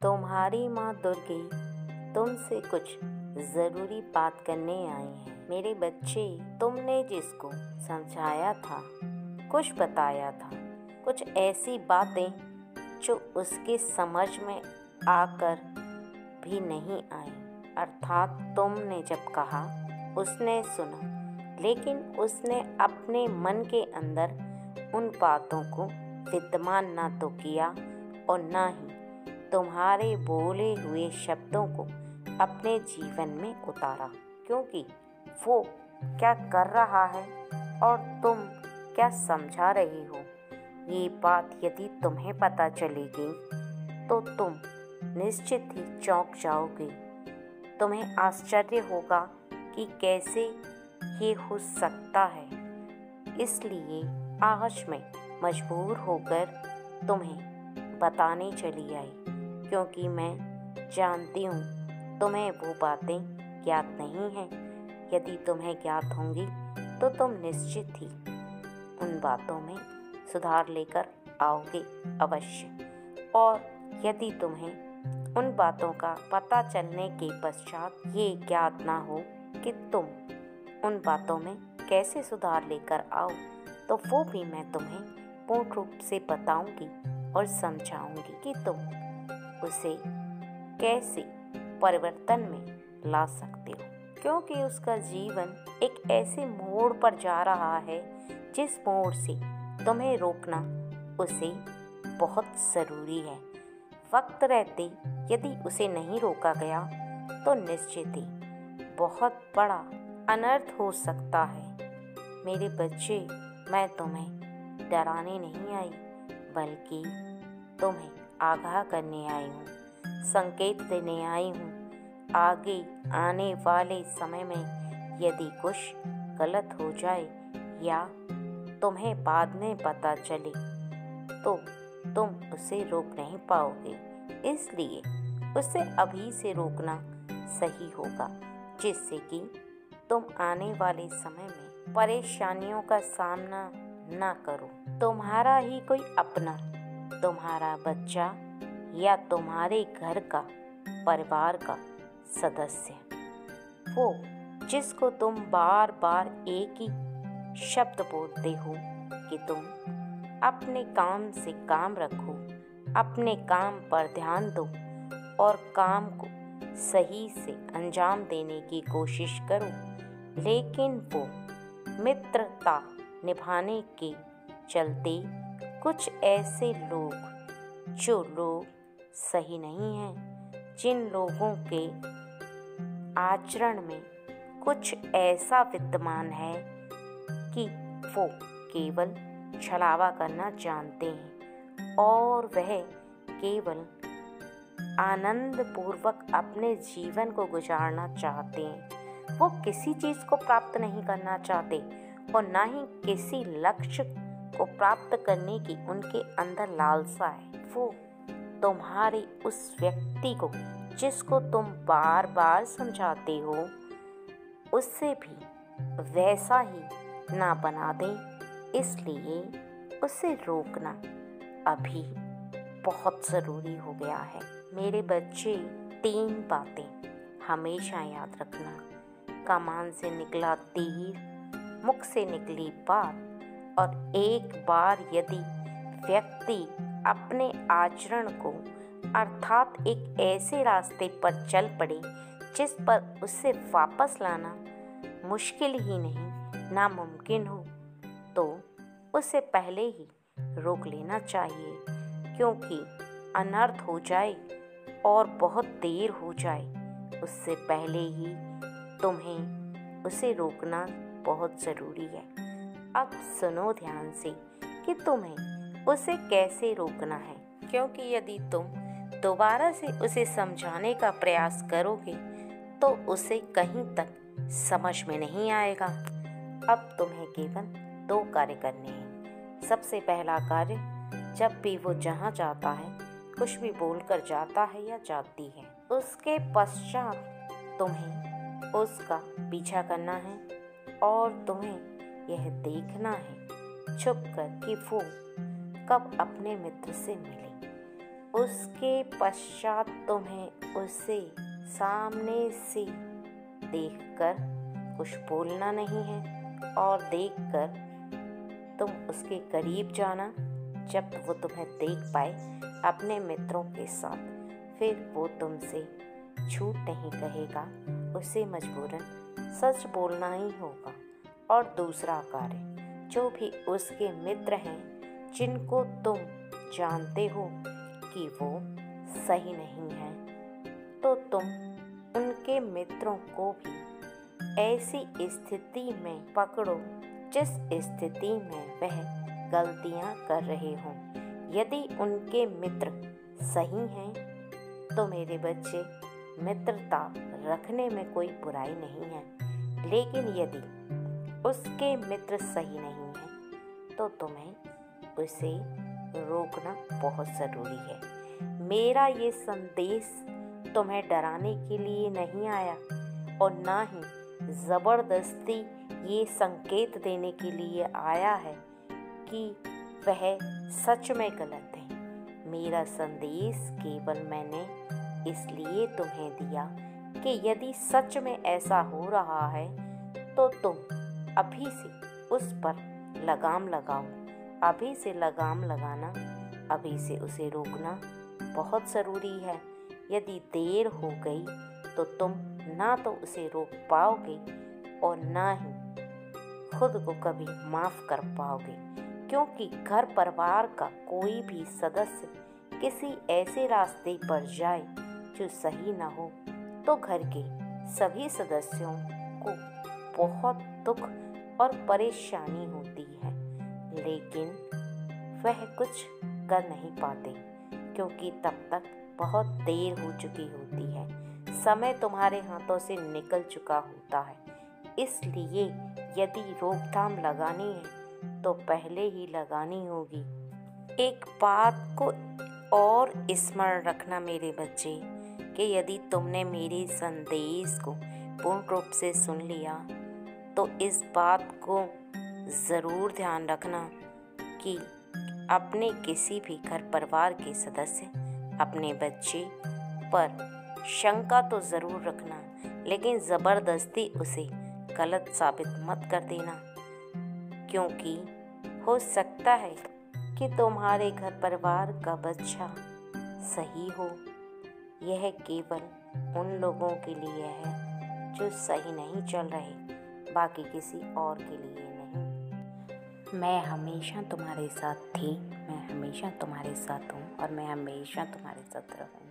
तुम्हारी माँ दुर्गे तुमसे कुछ ज़रूरी बात करने आई है। मेरे बच्चे, तुमने जिसको समझाया था, कुछ बताया था, कुछ ऐसी बातें जो उसके समझ में आकर भी नहीं आई। अर्थात तुमने जब कहा उसने सुना, लेकिन उसने अपने मन के अंदर उन बातों को विद्यमान ना तो किया और ना ही तुम्हारे बोले हुए शब्दों को अपने जीवन में उतारा। क्योंकि वो क्या कर रहा है और तुम क्या समझा रही हो, ये बात यदि तुम्हें पता चलेगी तो तुम निश्चित ही चौंक जाओगे। तुम्हें आश्चर्य होगा कि कैसे ये हो सकता है। इसलिए आज मैं मजबूर होकर तुम्हें बताने चली आई, क्योंकि मैं जानती हूँ तुम्हें वो बातें ज्ञात नहीं हैं। यदि तुम्हें ज्ञात होंगी तो तुम निश्चित ही उन बातों में सुधार लेकर आओगे अवश्य। और यदि तुम्हें उन बातों का पता चलने के पश्चात ये ज्ञात ना हो कि तुम उन बातों में कैसे सुधार लेकर आओ, तो वो भी मैं तुम्हें पूर्ण रूप से बताऊंगी और समझाऊंगी कि तुम उसे कैसे परिवर्तन में ला सकते हो। क्योंकि उसका जीवन एक ऐसे मोड़ पर जा रहा है जिस मोड़ से तुम्हें रोकना उसे बहुत ज़रूरी है। वक्त रहते यदि उसे नहीं रोका गया तो निश्चित ही बहुत बड़ा अनर्थ हो सकता है। मेरे बच्चे, मैं तुम्हें डराने नहीं आई, बल्कि तुम्हें आगाह करने आई हूँ, संकेत देने आई हूँ। आगे आने वाले समय में यदि कुछ गलत हो जाए या तुम्हें बाद में पता चले तो तुम उसे रोक नहीं पाओगे। इसलिए उसे अभी से रोकना सही होगा, जिससे कि तुम आने वाले समय में परेशानियों का सामना ना करो। तुम्हारा ही कोई अपना, तुम्हारा बच्चा या तुम्हारे घर का, परिवार का सदस्य, वो जिसको तुम बार बार एक ही शब्द बोलते हो कि तुम अपने काम से काम रखो, अपने काम पर ध्यान दो और काम को सही से अंजाम देने की कोशिश करो, लेकिन वो मित्रता निभाने के चलते कुछ ऐसे लोग, जो लोग सही नहीं हैं, जिन लोगों के आचरण में कुछ ऐसा विद्यमान है कि वो केवल छलावा करना जानते हैं और वह केवल आनंद पूर्वक अपने जीवन को गुजारना चाहते हैं। वो किसी चीज़ को प्राप्त नहीं करना चाहते और ना ही किसी लक्ष्य को प्राप्त करने की उनके अंदर लालसा है। वो तुम्हारे उस व्यक्ति को, जिसको तुम बार बार समझाते हो, उससे भी वैसा ही ना बना दें। इसलिए उसे रोकना अभी बहुत ज़रूरी हो गया है। मेरे बच्चे, 3 बातें हमेशा याद रखना। कमान से निकला तीर, मुख से निकली बात, और एक बार यदि व्यक्ति अपने आचरण को, अर्थात एक ऐसे रास्ते पर चल पड़े जिस पर उसे वापस लाना मुश्किल ही नहीं, नामुमकिन हो, तो उसे पहले ही रोक लेना चाहिए। क्योंकि अनर्थ हो जाए और बहुत देर हो जाए, उससे पहले ही तुम्हें उसे रोकना बहुत ज़रूरी है। अब सुनो ध्यान से कि तुम्हें उसे कैसे रोकना है। क्योंकि यदि तुम दोबारा से उसे समझाने का प्रयास करोगे तो उसे कहीं तक समझ में नहीं आएगा। अब तुम्हें केवल 2 कार्य करने हैं। सबसे पहला कार्य, जब भी वो जहाँ जाता है, कुछ भी बोलकर जाता है या जाती है, उसके पश्चात तुम्हें उसका पीछा करना है और तुम्हें यह देखना है छुपकर कि वो कब अपने मित्र से मिले। उसके पश्चात तुम्हें उसे सामने से देखकर कुछ बोलना नहीं है और देखकर तुम उसके करीब जाना। जब वो तुम्हें देख पाए अपने मित्रों के साथ, फिर वो तुमसे झूठ नहीं कहेगा, उसे मजबूरन सच बोलना ही होगा। और दूसरा कार्य, जो भी उसके मित्र हैं जिनको तुम जानते हो कि वो सही नहीं है, तो तुम उनके मित्रों को भी ऐसी स्थिति में पकड़ो जिस स्थिति में वह गलतियां कर रहे हों। यदि उनके मित्र सही हैं तो मेरे बच्चे, मित्रता रखने में कोई बुराई नहीं है। लेकिन यदि उसके मित्र सही नहीं हैं तो तुम्हें उसे रोकना बहुत ज़रूरी है। मेरा ये संदेश तुम्हें डराने के लिए नहीं आया और ना ही ज़बरदस्ती ये संकेत देने के लिए आया है कि वह सच में गलत है। मेरा संदेश केवल मैंने इसलिए तुम्हें दिया कि यदि सच में ऐसा हो रहा है तो तुम अभी से उस पर लगाम लगाओ। अभी से लगाम लगाना, अभी से उसे रोकना बहुत ज़रूरी है। यदि देर हो गई तो तुम ना तो उसे रोक पाओगे और ना ही खुद को कभी माफ़ कर पाओगे, क्योंकि घर परिवार का कोई भी सदस्य किसी ऐसे रास्ते पर जाए जो सही ना हो तो घर के सभी सदस्यों को बहुत दुख और परेशानी होती है, लेकिन वह कुछ कर नहीं पाते क्योंकि तब तक बहुत देर हो चुकी होती है। समय तुम्हारे हाथों से निकल चुका होता है। इसलिए यदि रोकथाम लगानी है तो पहले ही लगानी होगी। एक बात को और स्मरण रखना मेरे बच्चे, कि यदि तुमने मेरे संदेश को पूर्ण रूप से सुन लिया तो इस बात को ज़रूर ध्यान रखना कि अपने किसी भी घर परिवार के सदस्य, अपने बच्चे पर शंका तो ज़रूर रखना, लेकिन ज़बरदस्ती उसे गलत साबित मत कर देना, क्योंकि हो सकता है कि तुम्हारे घर परिवार का बच्चा सही हो। यह केवल उन लोगों के लिए है जो सही नहीं चल रहे, बाकी किसी और के लिए नहीं। मैं हमेशा तुम्हारे साथ थी, मैं हमेशा तुम्हारे साथ हूँ और मैं हमेशा तुम्हारे साथ रहूँगी।